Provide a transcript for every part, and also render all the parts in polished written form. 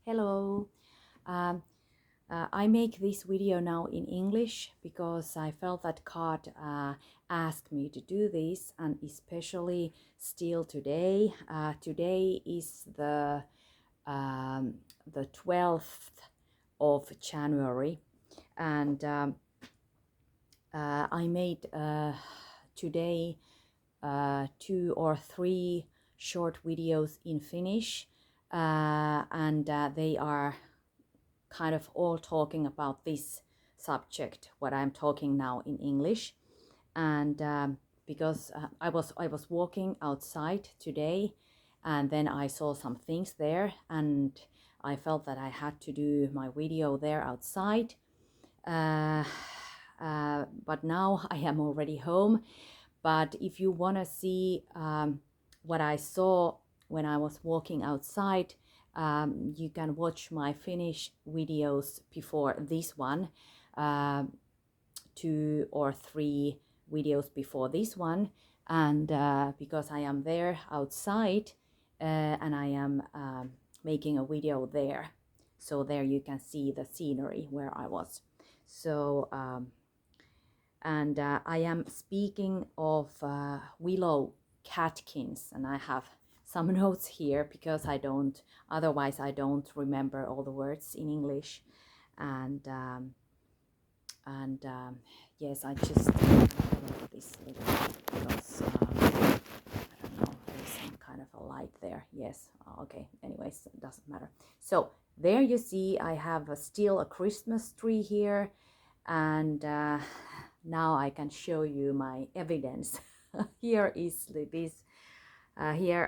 Hello. Um, I make this video now in English because I felt that God asked me to do this, and especially still today. Today is the 12th of January, and I made today 2 or 3 short videos in Finnish, and they are kind of all talking about this subject, what I'm talking now in English. And because I was walking outside today, and then I saw some things there, and I felt that I had to do my video there outside. But now I am already home. But if you want to see what I saw when I was walking outside, you can watch my Finnish videos before this one, 2 or 3 videos before this one. And because I am there outside and I am making a video there. So there you can see the scenery where I was. So, and I am speaking of Willow catkins, and I have some notes here because otherwise I don't remember all the words in English. And yes, I just wrote this little because I don't know, there's some kind of a light there. Yes, okay, anyways, it doesn't matter. So there you see I have still a Christmas tree here, and now I can show you my evidence. Here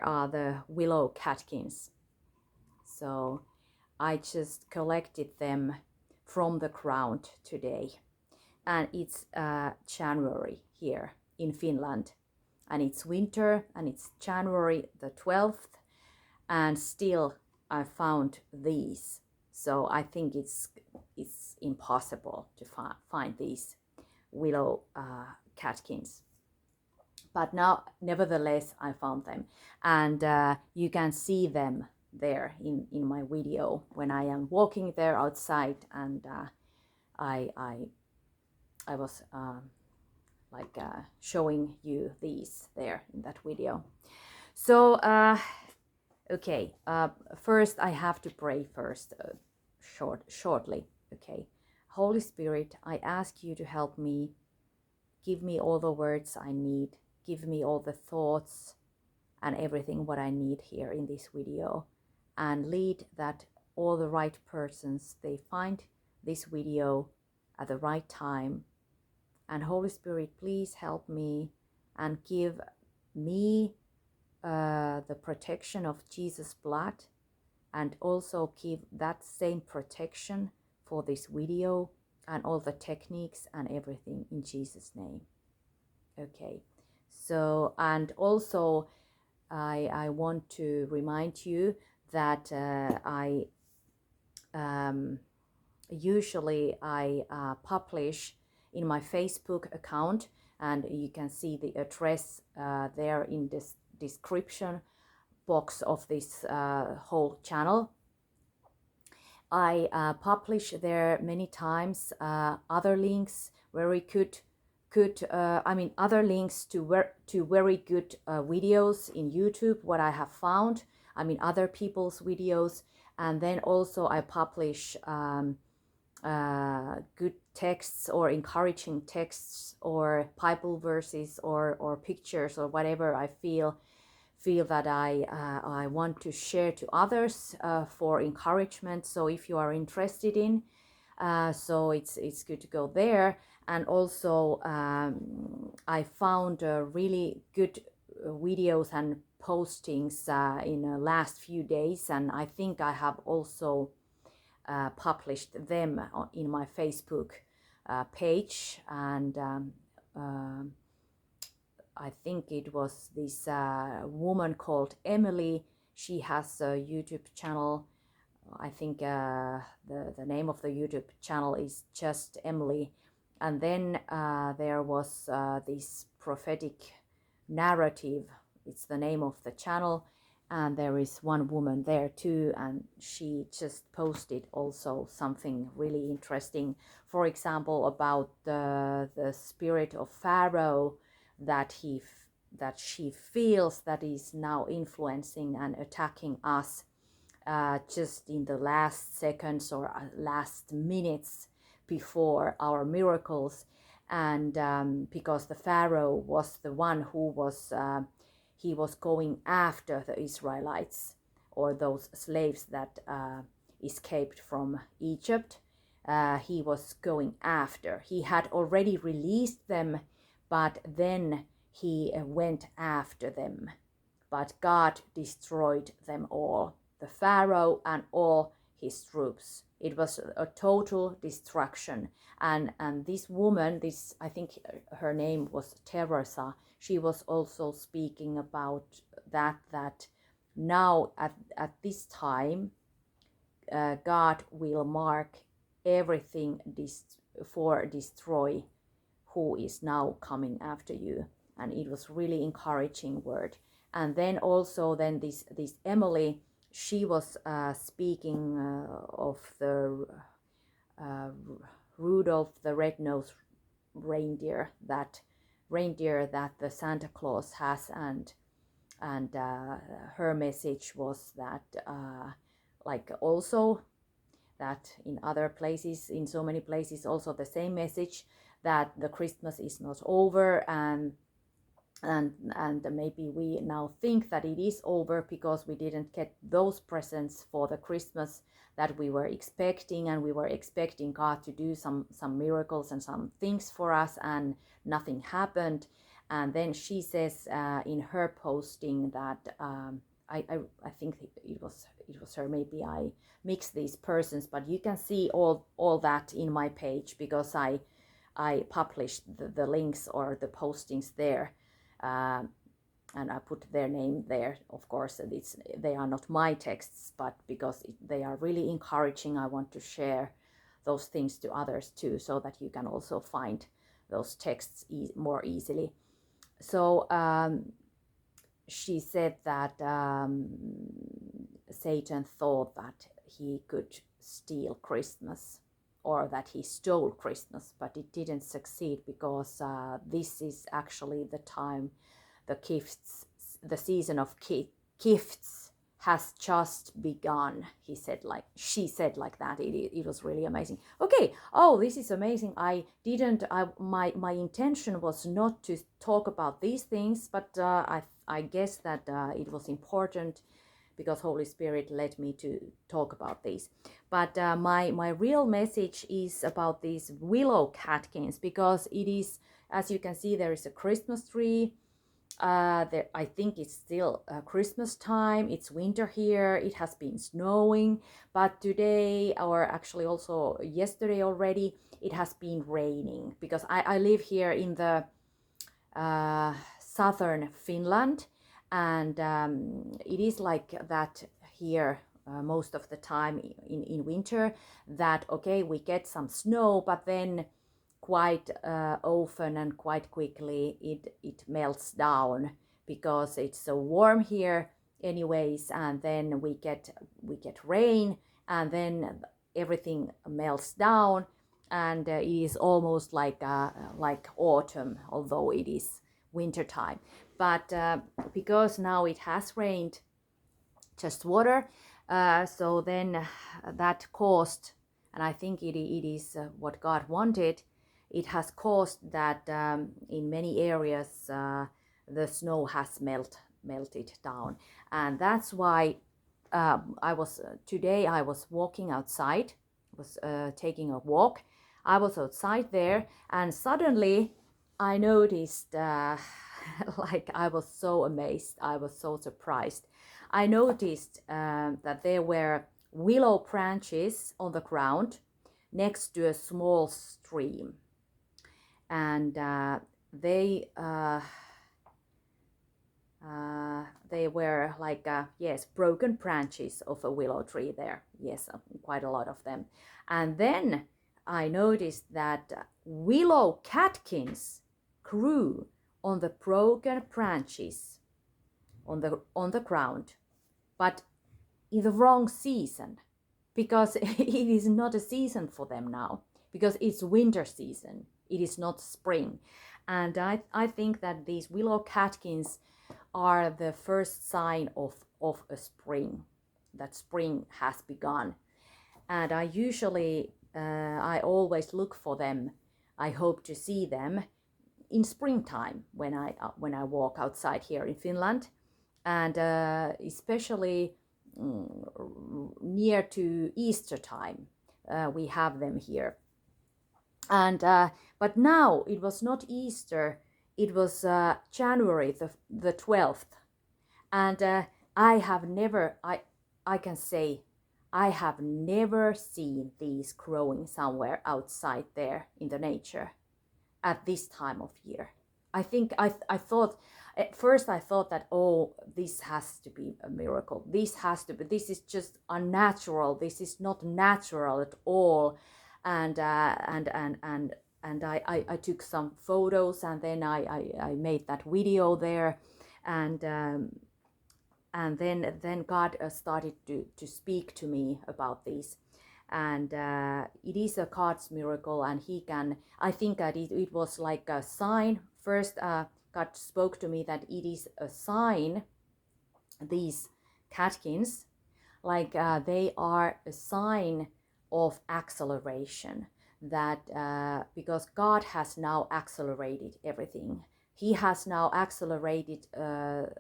are the willow catkins. So I just collected them from the ground today, and it's January here in Finland, and it's winter, and it's January the 12th, and still I found these. So I think it's impossible to find these willow catkins. But now, nevertheless, I found them, and you can see them there in my video when I am walking there outside, and I was showing you these there in that video. So okay, first I have to pray first, shortly. Okay, Holy Spirit, I ask you to help me. Give me all the words I need. Give me all the thoughts and everything what I need here in this video, and lead that all the right persons, they find this video at the right time. And Holy Spirit, please help me and give me the protection of Jesus' blood, and also give that same protection for this video and all the techniques and everything in Jesus' name. Okay, so, and also I want to remind you that usually I publish in my Facebook account, and you can see the address there in this description box of this whole channel. I publish there many times other links, very good other links to very good videos in YouTube, what I have found, other people's videos. And then also I publish good texts or encouraging texts or Bible verses or pictures or whatever I feel that I want to share to others for encouragement. So if you are interested in, so it's good to go there. And also I found really good videos and postings in the last few days, and I think I have also published them in my Facebook page. And I think it was this woman called Emily. She has a YouTube channel. I think the name of the YouTube channel is just Emily. And then there was this prophetic narrative. It's the name of the channel. and there is one woman there too, and she just posted also something really interesting, for example about the spirit of Pharaoh that she feels that is now influencing and attacking us just in the last seconds or last minutes before our miracles. And because the Pharaoh was the one who was he was going after the Israelites, or those slaves that escaped from Egypt. He was going after. He had already released them, but then he went after them. But God destroyed them all, the Pharaoh and all his troops. It was a total destruction. And this woman, this, I think her name was Teresa, she was also speaking about that now at this time God will mark everything for destroy who is now coming after you. And it was really encouraging word. And then also then this Emily, she was speaking of the Rudolph the Red-Nosed reindeer that the Santa Claus has, and her message was that like also that in other places, in so many places, also the same message, that the Christmas is not over, and maybe we now think that it is over because we didn't get those presents for the Christmas that we were expecting, and we were expecting God to do some miracles and some things for us, and nothing happened. And then she says in her posting that I think it was her, maybe I mixed these persons, but you can see all that in my page, because I published the links or the postings there. And I put their name there. Of course, they are not my texts, but because they are really encouraging, I want to share those things to others too, so that you can also find those texts more easily. So she said that Satan thought that he could steal Christmas, or that he stole Christmas, but it didn't succeed, because this is actually the time, the season of gifts has just begun. She said like that. It was really amazing. Okay. Oh, this is amazing. My intention was not to talk about these things, but I guess that it was important, because Holy Spirit led me to talk about these. But my real message is about these willow catkins, because it is, as you can see, there is a Christmas tree. I think it's still Christmas time. It's winter here. It has been snowing, but today, or actually also yesterday already, it has been raining, because I live here in the southern Finland, and it is like that here most of the time in winter, that okay, we get some snow, but then quite often and quite quickly it melts down, because it's so warm here anyways, and then we get rain, and then everything melts down, and it is almost like autumn, although it is winter time. But because now it has rained just water, so then that caused, and I think it is what God wanted, it has caused that in many areas the snow has melted down. And that's why I was walking outside, was taking a walk. I was outside there, and suddenly I noticed like I was so amazed, I was so surprised. I noticed that there were willow branches on the ground next to a small stream, and they were like yes, broken branches of a willow tree there. Yes, quite a lot of them. And then I noticed that willow catkins grew on the broken branches on the ground. but in the wrong season, because it is not a season for them now, because it's winter season, it is not spring. And I think that these willow catkins are the first sign of a spring, that spring has begun. And I always look for them. I hope to see them in springtime when I walk outside here in Finland, and especially near to Easter time, we have them here. And but now it was not Easter; it was January the 12th, and I can say I have never seen these growing somewhere outside there in the nature at this time of year. I think I thought at first I thought that, oh, this has to be a miracle. This is just unnatural. This is not natural at all. And I took some photos, and then I made that video there, and then God started to speak to me about this. And it is a God's miracle, and I think that it was like a sign. First, God spoke to me that it is a sign, these catkins, like they are a sign of acceleration, that because God has now accelerated everything. He has now accelerated the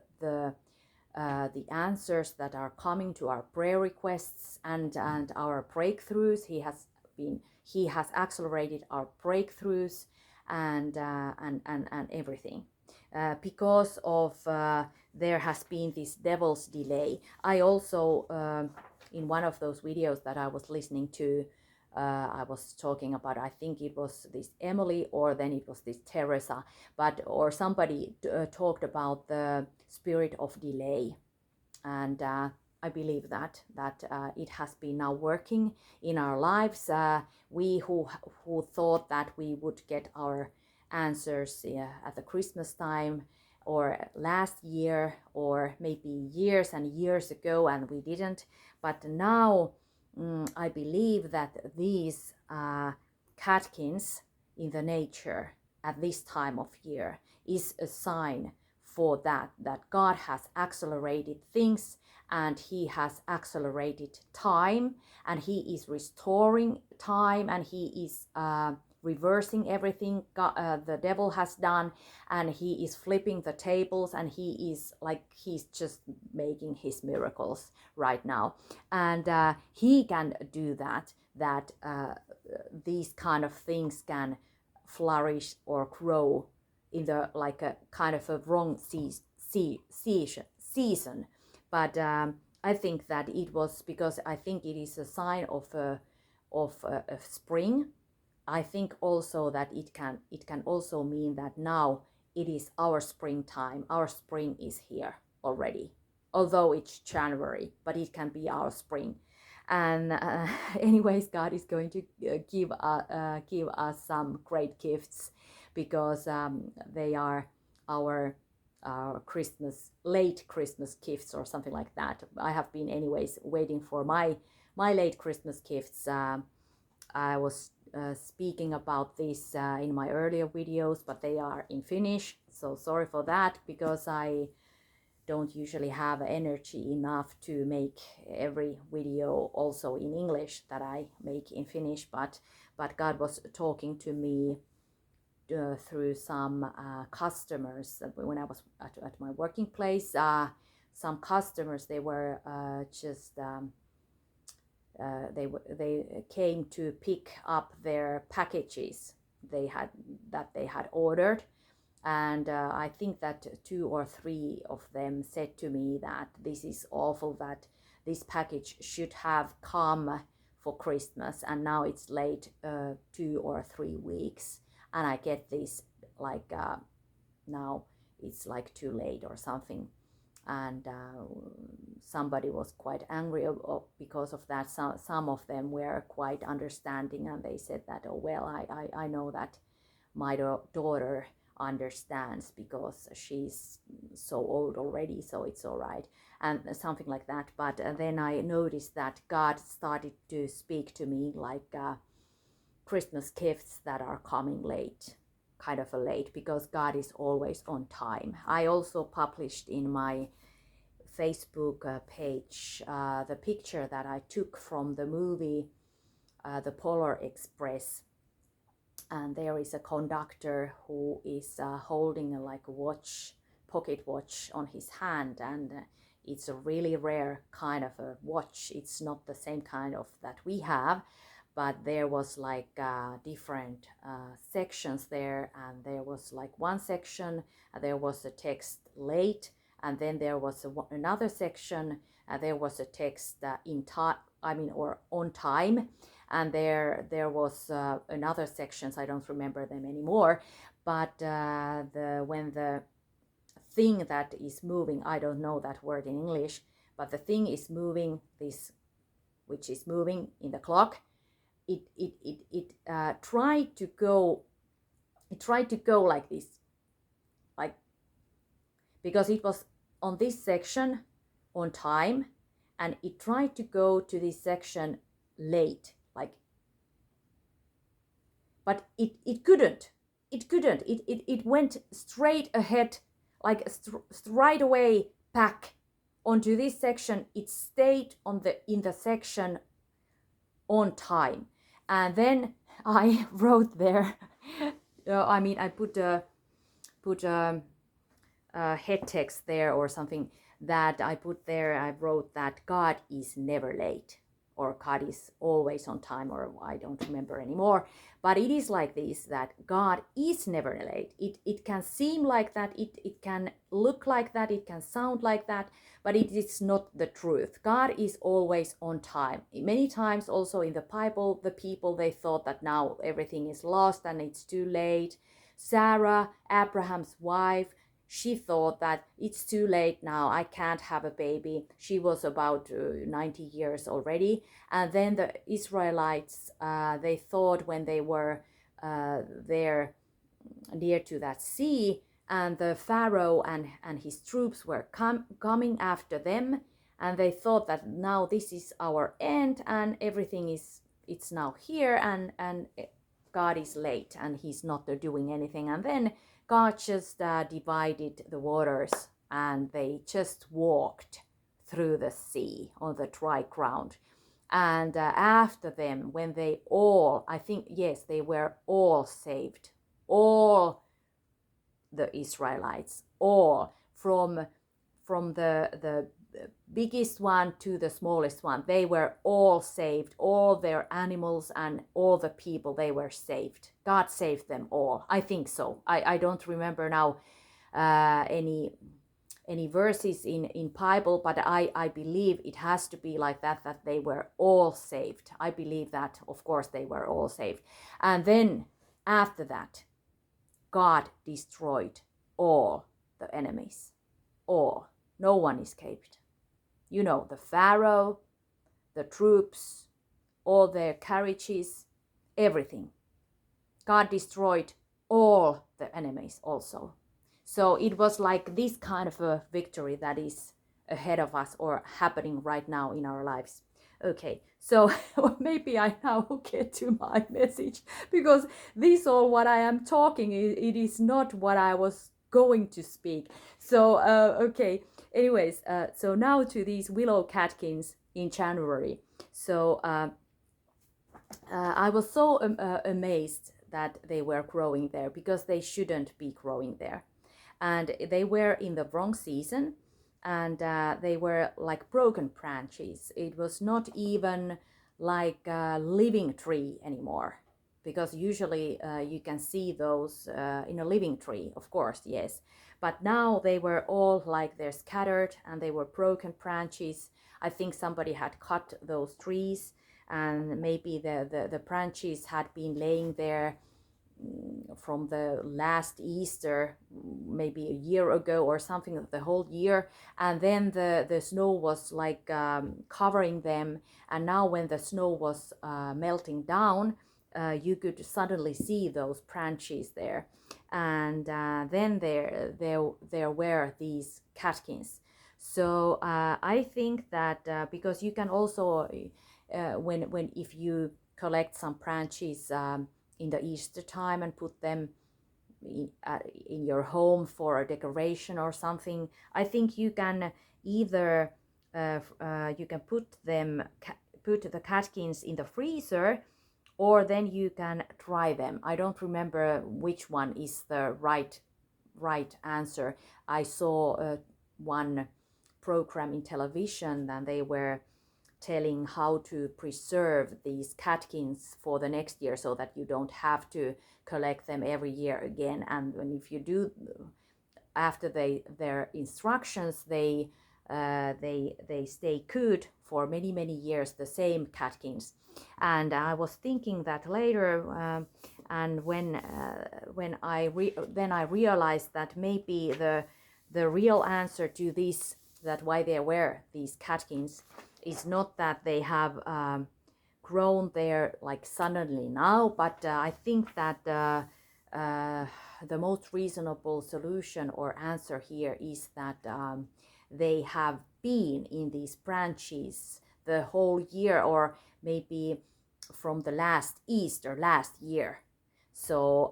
answers that are coming to our prayer requests and our breakthroughs. He has accelerated our breakthroughs and everything, because of there has been this devil's delay. I also in one of those videos that I was listening to, I was talking about, I think it was this Emily, or then it was this Teresa, or somebody talked about the spirit of delay. And I believe that it has been now working in our lives. We who thought that we would get our answers at the Christmas time, or last year, or maybe years and years ago, and we didn't. But now I believe that these catkins in the nature at this time of year is a sign for that God has accelerated things, and He has accelerated time, and He is restoring time, and He is reversing everything the devil has done, and He is flipping the tables, and He's just making His miracles right now. And He can do that these kind of things can flourish or grow in the like a kind of a wrong season. But I think that it was because I think it is a sign of spring. I think also that it can also mean that now it is our springtime. Our spring is here already, although it's January, but it can be our spring. And anyways, God is going to give us some great gifts, because they are our late Christmas gifts or something like that. I have been anyways waiting for my late Christmas gifts. I was speaking about this in my earlier videos, but they are in Finnish, so sorry for that, because I don't usually have energy enough to make every video also in English that I make in Finnish. But God was talking to me through some customers when I was at my working place. Some customers, they were they came to pick up their packages they had ordered, and I think that 2 or 3 of them said to me that this is awful, that this package should have come for Christmas, and now it's late 2 or 3 weeks, and I get this like now it's like too late or something. And somebody was quite angry because of that. Some of them were quite understanding, and they said that, oh well, I know that my daughter understands because she's so old already, so it's all right, and something like that. But then I noticed that God started to speak to me like Christmas gifts that are coming late, kind of a late, because God is always on time. I also published in my Facebook page the picture that I took from the movie The Polar Express, and there is a conductor who is holding like a watch, pocket watch on his hand, and it's a really rare kind of a watch. It's not the same kind of that we have, but there was like different sections there, and there was like one section, there was a text late, and then there was another section, there was a text in time, or on time, and there was another sections, I don't remember them anymore, but when the thing that is moving, I don't know that word in English, but the thing is moving, this which is moving in the clock, it tried to go like this, like, because it was on this section on time, and it tried to go to this section late, like, but it couldn't, it went straight ahead, like right away back onto this section. It stayed in the section on time. And then I wrote there, I put a head text there or something, that I put there, I wrote that God is never late, or God is always on time, or I don't remember anymore. But it is like this, that God is never late. It can seem like that, it can look like that, it can sound like that, but it is not the truth. God is always on time. Many times also in the Bible, the people, they thought that now everything is lost and it's too late. Sarah, Abraham's wife, she thought that it's too late now, I can't have a baby. She was about 90 years already. And then the Israelites, they thought when they were there near to that sea, and the Pharaoh and his troops were coming after them, and they thought that now this is our end, and everything it's now here, and God is late and he's not doing anything. And then God just divided the waters, and they just walked through the sea on the dry ground. And after them, when they all, I think, yes, they were all saved, all the Israelites, all, from the biggest one to the smallest one, they were all saved. All their animals and all the people, they were saved. God saved them all. I think so. I don't remember now any verses in Bible, but I believe it has to be like that they were all saved. I believe that, of course, they were all saved. And then after that, God destroyed all the enemies, all. No one escaped. You know, the Pharaoh, the troops, all their carriages, everything. God destroyed all the enemies also. So it was like this kind of a victory that is ahead of us, or happening right now in our lives. Okay, so maybe I now get to my message, because this all what I am talking, it is not what I was going to speak. So okay, anyways, so now to these willow catkins in January. So I was so amazed that they were growing there, because they shouldn't be growing there, and they were in the wrong season, and they were like broken branches. It was not even like a living tree anymore, because usually you can see those in a living tree, of course, yes. But now they were all like they're scattered, and they were broken branches. I think somebody had cut those trees, and maybe the branches had been laying there from the last Easter, maybe a year ago or something, the whole year. And then the snow was like covering them. And now when the snow was melting down, you could suddenly see those branches there. and then there were these catkins. So I think that because you can also when if you collect some branches in the Easter time and put them in your home for a decoration or something, I think you can either you can put the catkins in the freezer, or then you can try them. I don't remember which one is the right answer. I saw one program in television, and they were telling how to preserve these catkins for the next year so that you don't have to collect them every year again. And when if you do after their instructions, they stay good for many years, the same catkins. And I was thinking that later, and when I realized that maybe the real answer to this, that why there were these catkins, is not that they have grown there like suddenly now, but I think that the most reasonable solution or answer here is that they have been in these branches the whole year, or maybe from the last Easter last year, so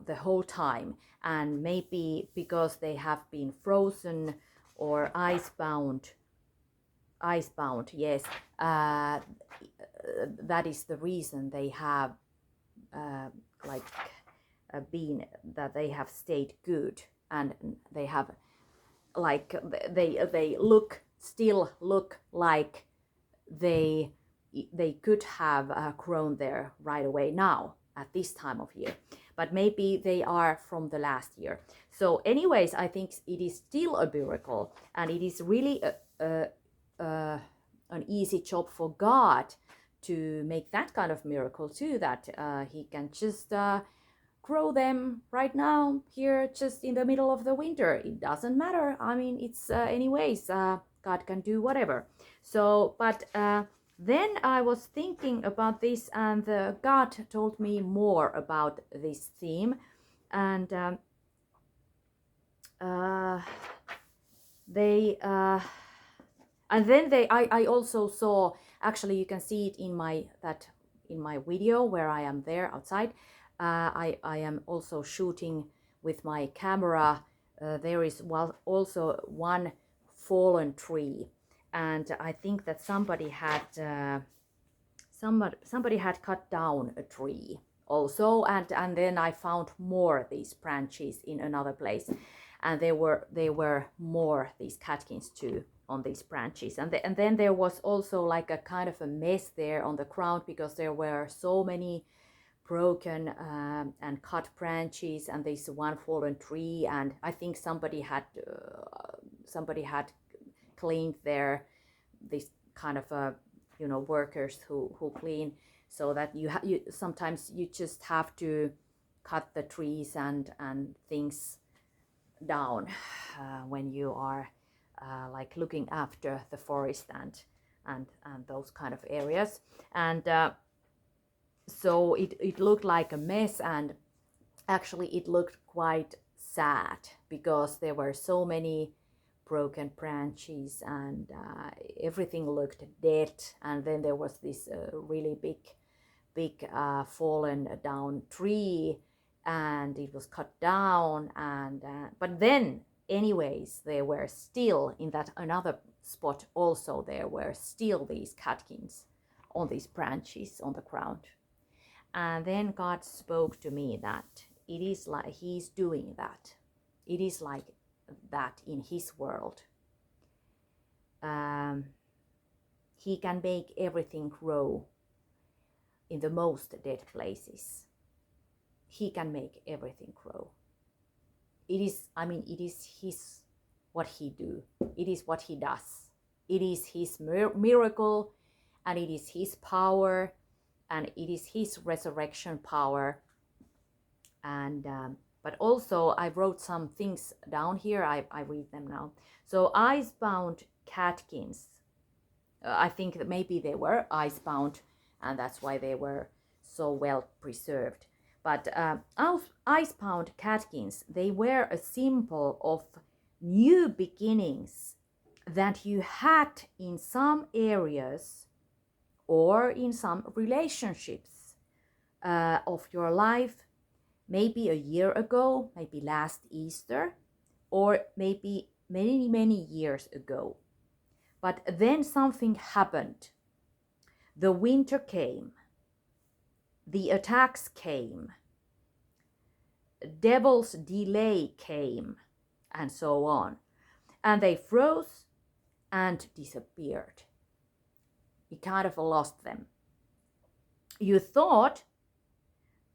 the whole time. And maybe because they have been frozen or icebound, yes, that is the reason they have like been, that they have stayed good, and they have like they still look like they could have grown there right away now at this time of year, but maybe they are from the last year. So anyways, I think it is still a miracle, and it is really an easy job for God to make that kind of miracle too, that he can just grow them right now here just in the middle of the winter. It doesn't matter. I mean, it's anyways, God can do whatever. So but then I was thinking about this, and God told me more about this theme. And I also saw, actually you can see it in my video where I am there outside. I am also shooting with my camera. There is also one fallen tree, and I think that somebody had cut down a tree also, and then I found more these branches in another place, and there were more these catkins too on these branches, and then there was also like a kind of a mess there on the ground, because there were so many broken and cut branches, and this one fallen tree, and I think somebody had cleaned this kind of workers who clean, so that you sometimes you just have to cut the trees and things down when you are like looking after the forest and those kind of areas. And so it looked like a mess, and actually it looked quite sad, because there were so many broken branches, and everything looked dead. And then there was this really big fallen down tree, and it was cut down, and but then anyways, there were still in that another spot also, there were still these catkins on these branches on the ground. And then God spoke to me that it is like he's doing that. It is like that in his world. He can make everything grow in the most dead places. He can make everything grow. It is his, what he do. It is what he does. It is his miracle, and it is his power, and it is his resurrection power. And but also I wrote some things down here. I read them now. So icebound catkins. I think that maybe they were icebound, and that's why they were so well preserved. But icebound catkins, they were a symbol of new beginnings that you had in some areas or in some relationships of your life, maybe a year ago, maybe last Easter, or maybe many, many years ago. But then something happened. The winter came, the attacks came, devil's delay came, and so on. And they froze and disappeared. You kind of lost them. You thought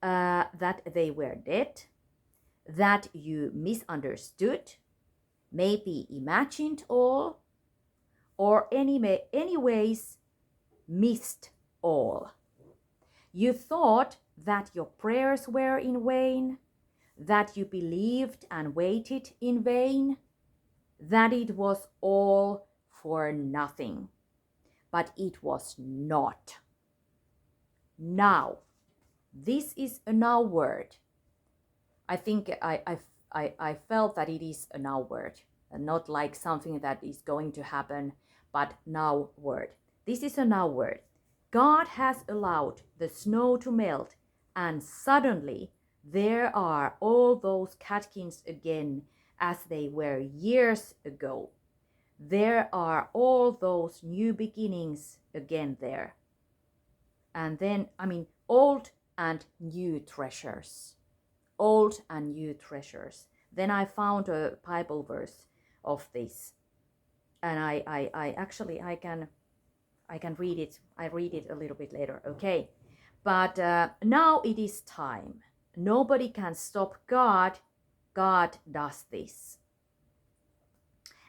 that they were dead, that you misunderstood, maybe imagined all, or anyways missed all. You thought that your prayers were in vain, that you believed and waited in vain, that it was all for nothing. But it was not. Now, this is a now word. I think I felt that it is a now word, not like something that is going to happen, but now word. This is a now word. God has allowed the snow to melt, and suddenly there are all those catkins again as they were years ago. There are all those new beginnings again there. And then, old and new treasures. Old and new treasures. Then I found a Bible verse of this. And I can read it. I read it a little bit later, okay? But now it is time. Nobody can stop God. God does this.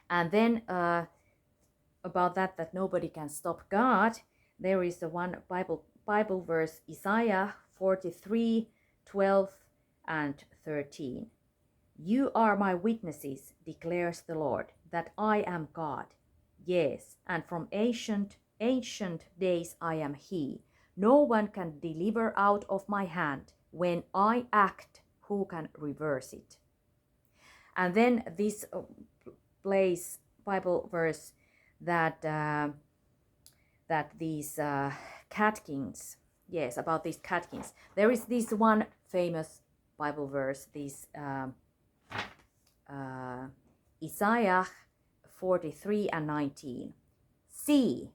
And then about that nobody can stop God, there is the one Bible verse, Isaiah 43:12 and 13. You are my witnesses, declares the Lord, that I am God. Yes, and from ancient days I am He. No one can deliver out of my hand. When I act, who can reverse it? And then this place Bible verse that these catkins, yes, about these catkins. There is this one famous Bible verse, this Isaiah 43 and 19. See,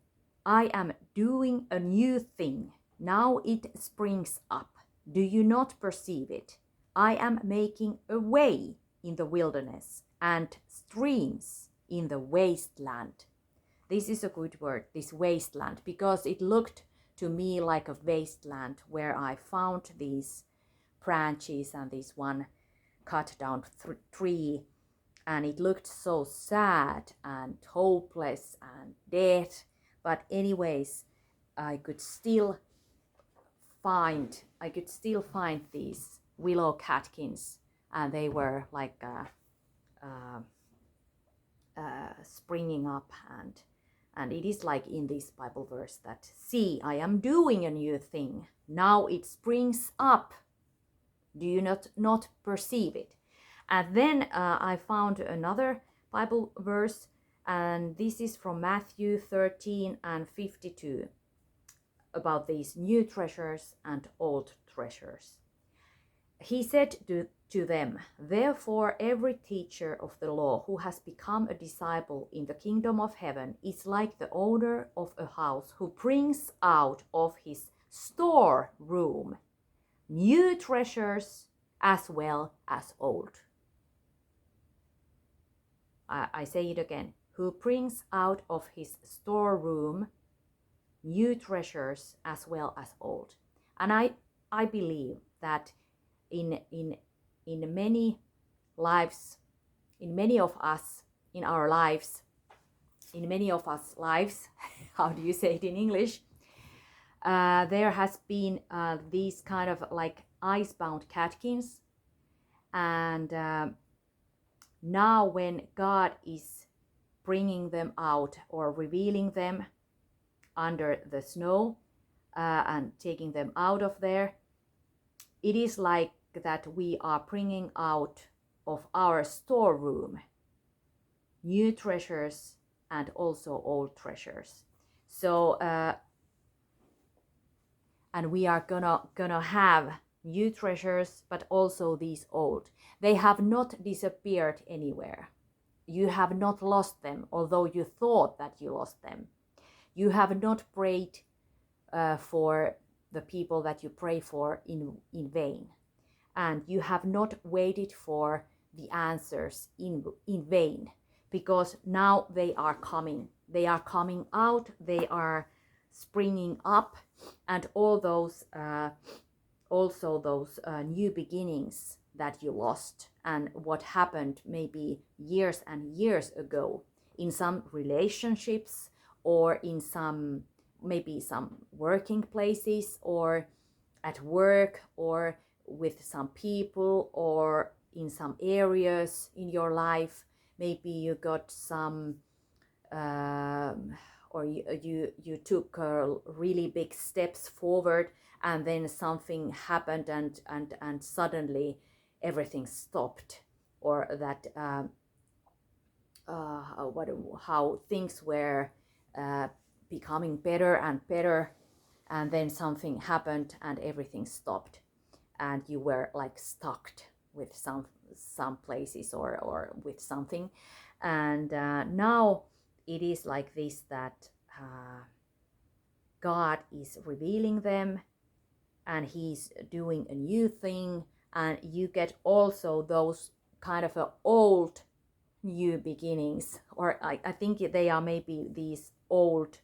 I am doing a new thing. Now it springs up. Do you not perceive it? I am making a way in the wilderness and streams in the wasteland. This is a good word, this wasteland, because it looked to me like a wasteland where I found these branches and this one cut down tree, and it looked so sad and hopeless and dead. But anyways, I could still find these willow catkins, and they were like springing up, and it is like in this Bible verse that, see, I am doing a new thing. Now it springs up. Do you not perceive it? And then I found another Bible verse, and this is from Matthew 13 and 52, about these new treasures and old treasures. He said to them, therefore every teacher of the law who has become a disciple in the kingdom of heaven is like the owner of a house who brings out of his storeroom new treasures as well as old. I say it again. Who brings out of his storeroom new treasures as well as old. And I believe that in many lives, in many of us lives, how do you say it in English? There has been these kind of like icebound catkins, and now when God is bringing them out or revealing them under the snow and taking them out of there, it is like that we are bringing out of our storeroom new treasures and also old treasures. So and we are gonna have new treasures, but also these old. They have not disappeared anywhere. You have not lost them, although you thought that you lost them. You have not prayed for the people that you pray for in vain. And you have not waited for the answers in vain, because now they are coming. They are coming out, they are springing up, and all those also those new beginnings that you lost and what happened maybe years and years ago in some relationships, or in some maybe some working places, or at work, or with some people, or in some areas in your life. Maybe you got some or you took really big steps forward, and then something happened, and suddenly everything stopped, or that how things were becoming better and better, and then something happened and everything stopped, and you were like stuck with some places, or with something. And now it is like this, that God is revealing them, and he's doing a new thing, and you get also those kind of old new beginnings, or I think they are maybe these old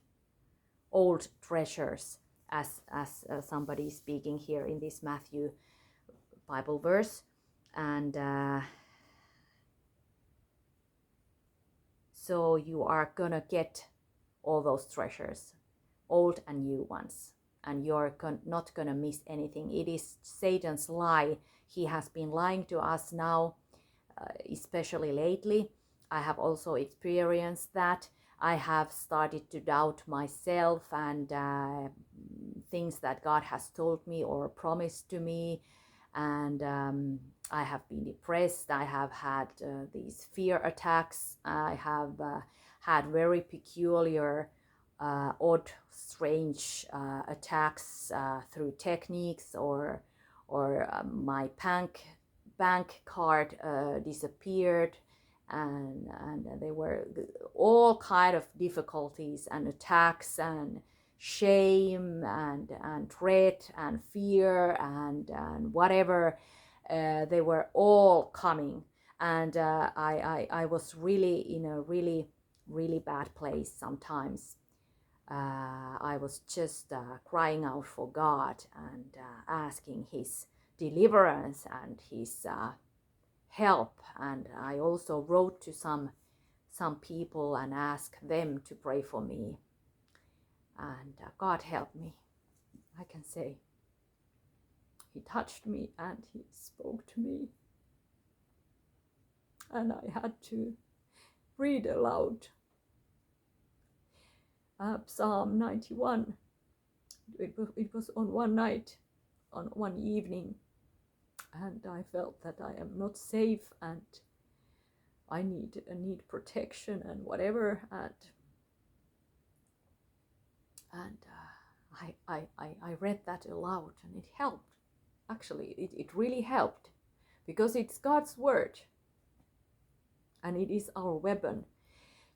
treasures, as somebody is speaking here in this Matthew Bible verse. And so you are gonna get all those treasures, old and new ones, and you're not gonna miss anything. It is Satan's lie. He has been lying to us now, especially lately. I have also experienced that. I have started to doubt myself, and things that God has told me or promised to me, and I have been depressed. I have had these fear attacks. I have had very peculiar, odd, strange attacks through techniques, or my bank card disappeared, and there were all kind of difficulties and attacks and shame and dread and fear and whatever. They were all coming, and I was really in a really bad place sometimes. I was just crying out for God, and asking his deliverance and his help. And I also wrote to some people and asked them to pray for me, and God helped me, I can say. He touched me and he spoke to me, and I had to read aloud Psalm 91. It was on one night, on one evening, and I felt that I am not safe, and I need protection and whatever, and I read that aloud, and it helped. Actually, it really helped, because it's God's word, and it is our weapon.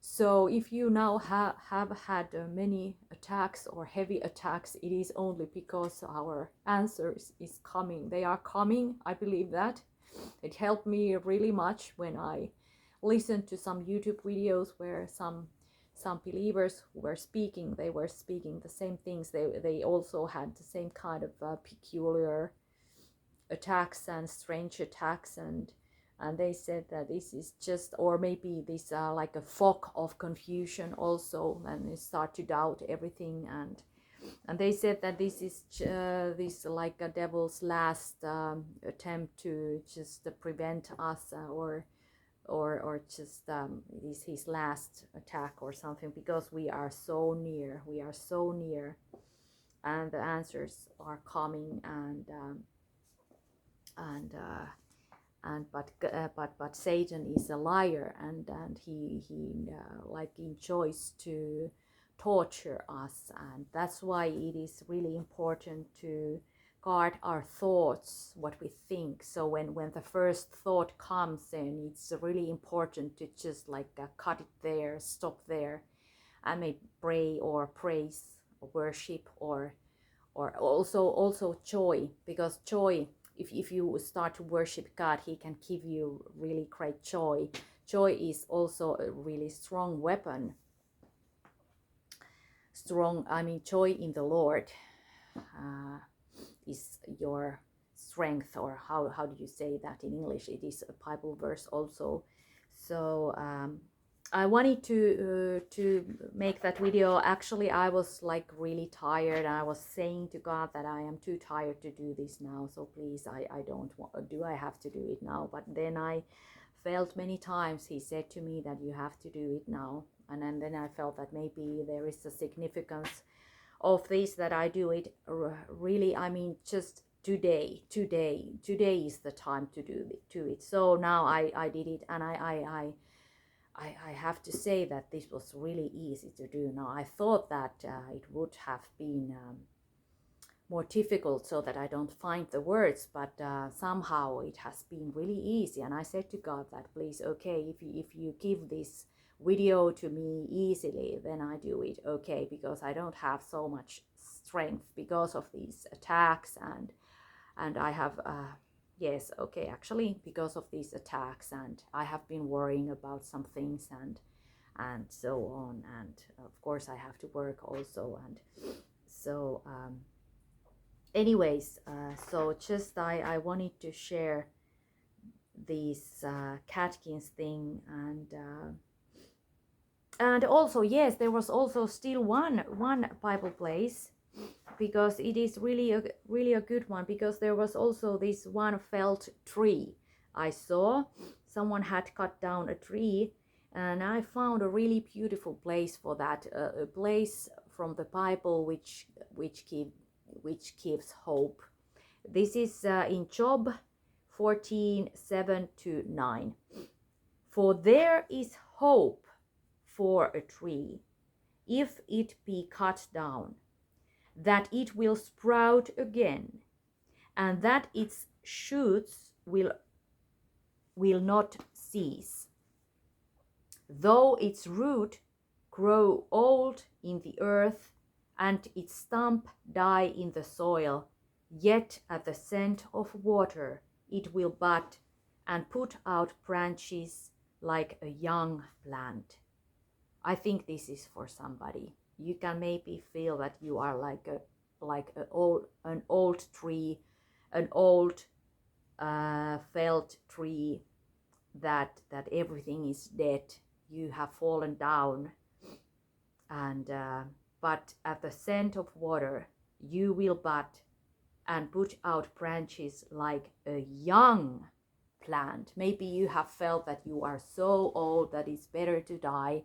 So if you now have had many attacks or heavy attacks, it is only because our answers is coming. They are coming. I believe that. It helped me really much when I listened to some YouTube videos where some believers who were speaking, they were speaking the same things. They also had the same kind of peculiar attacks and strange attacks, and they said that this is just, or maybe this like a fog of confusion also, and they start to doubt everything, and they said that this is this like a devil's last attempt to just prevent us, or just it is his last attack or something, because we are so near, and the answers are coming, and But Satan is a liar, and he like enjoys to torture us, and that's why it is really important to guard our thoughts, what we think. So when the first thought comes in, it's really important to just like cut it there, stop there, and maybe pray or praise or worship, or also joy, because joy, if you start to worship God, he can give you really great joy. Joy is also a really strong weapon. Joy in the Lord is your strength, or how do you say that in English? It is a Bible verse also. So I wanted to make that video. Actually, I was like really tired. I was saying to God that I am too tired to do this now. So please, I don't want. Do I have to do it now? But then I felt many times He said to me that you have to do it now. And then I felt that maybe there is a significance of this, that I do it really. Just today is the time to do it. So now I did it, and I have to say that this was really easy to do. Now I thought that it would have been more difficult, so that I don't find the words, but somehow it has been really easy. And I said to God that, please, okay, if you give this video to me easily, then I do it, okay, because I don't have so much strength because of these attacks, and I have yes, okay, actually because of these attacks, and I have been worrying about some things and so on, and of course I have to work also, and so anyways, so just I wanted to share this catkins thing, and also, yes, there was also still one Bible place, because it is really a good one, because there was also this one felled tree. I saw someone had cut down a tree, and I found a really beautiful place for that, a place from the Bible which gives hope. This is in Job 14:7-9. For there is hope for a tree, if it be cut down, that it will sprout again, and that its shoots will not cease. Though its root grow old in the earth, and its stump die in the soil, yet at the scent of water it will bud and put out branches like a young plant. I think this is for somebody. You can maybe feel that you are like an old tree, an old felled tree, that everything is dead. You have fallen down, and but at the scent of water you will bud and put out branches like a young plant. Maybe you have felt that you are so old that it's better to die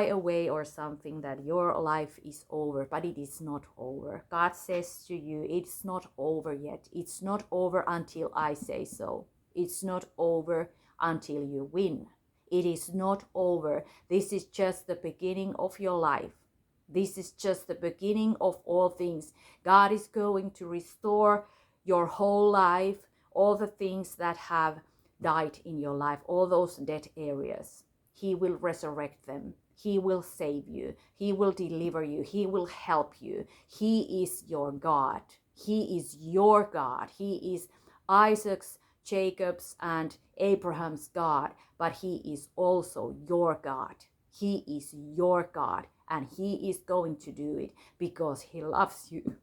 away or something, that your life is over, but it is not over. God says to you, it's not over yet. It's not over until I say so. It's not over until you win. It is not over. This is just the beginning of your life. This is just the beginning of all things. God is going to restore your whole life, all the things that have died in your life, all those dead areas. He will resurrect them. He will save you. He will deliver you. He will help you. He is your God. He is your God. He is Isaac's, Jacob's, and Abraham's God, but He is also your God. He is your God, and He is going to do it because He loves you,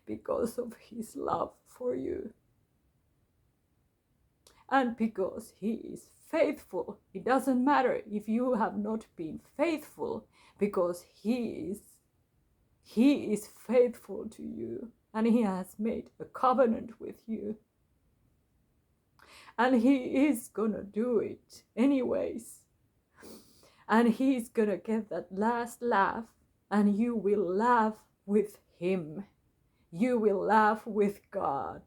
because of His love for you, and because He is faithful. It doesn't matter if you have not been faithful, because He is faithful to you, and He has made a covenant with you, and He is gonna do it anyways, and He's gonna get that last laugh, and you will laugh with Him. You will laugh with God.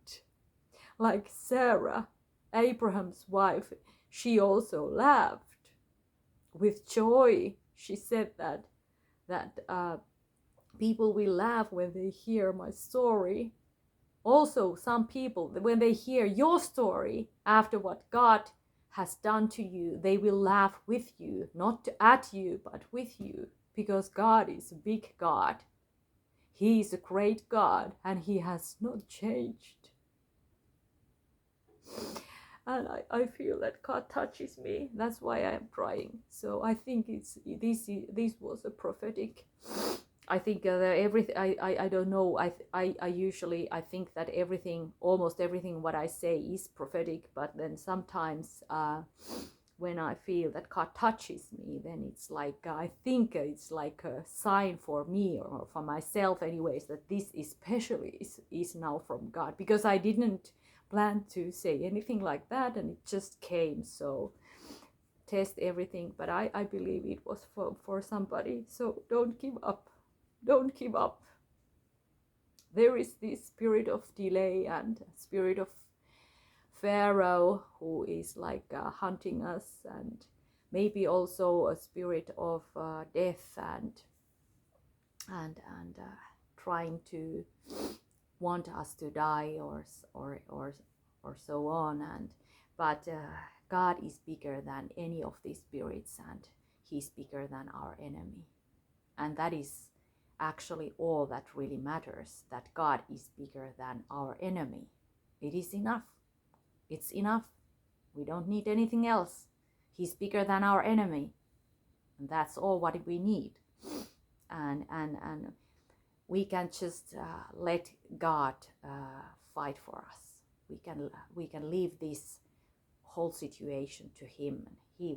like Sarah, Abraham's wife, she also laughed with joy. She said that people will laugh when they hear my story. Also, some people, when they hear your story after what God has done to you, they will laugh with you, not at you, but with you, because God is a big God. He is a great God, and He has not changed. And I feel that God touches me. That's why I am crying. So I think this was a prophetic. I think everything. I don't know. I usually I think that almost everything what I say is prophetic. But then sometimes when I feel that God touches me, then it's like I think it's like a sign for me or for myself, anyways, that this especially is now from God, because I didn't plan to say anything like that, and it just came. So test everything, but I believe it was for somebody. So don't give up. Don't give up. There is this spirit of delay and spirit of Pharaoh who is like hunting us, and maybe also a spirit of death and trying to want us to die or so on. But God is bigger than any of these spirits, and He's bigger than our enemy, and that is actually all that really matters, that God is bigger than our enemy. It is enough. It's enough. We don't need anything else. He's bigger than our enemy, and that's all what we need. And we can just let God fight for us. We can leave this whole situation to Him, and He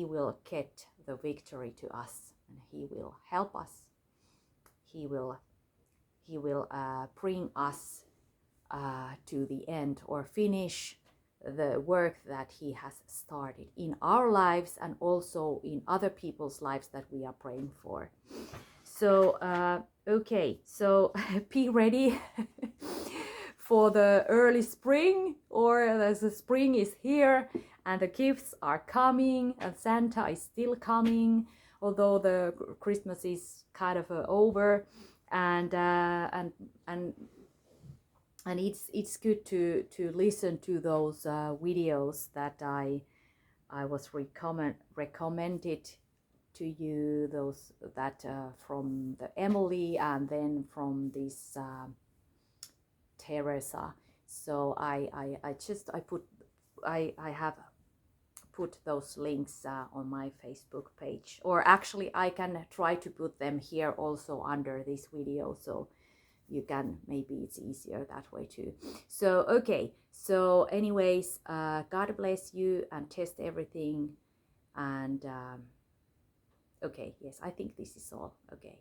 will get the victory to us, and He will help us. He will bring us to the end, or finish the work that He has started in our lives and also in other people's lives that we are praying for. So okay, so be ready for the early spring, or as the spring is here and the gifts are coming and Santa is still coming, although the Christmas is kind of over, and it's good to listen to those videos that I was recommended to you, those that from the Emily and then from this Teresa. So I have put those links on my Facebook page, or actually I can try to put them here also under this video, so you can, maybe it's easier that way too. So okay, so anyways, God bless you and test everything, and okay, yes, I think this is all. Okay.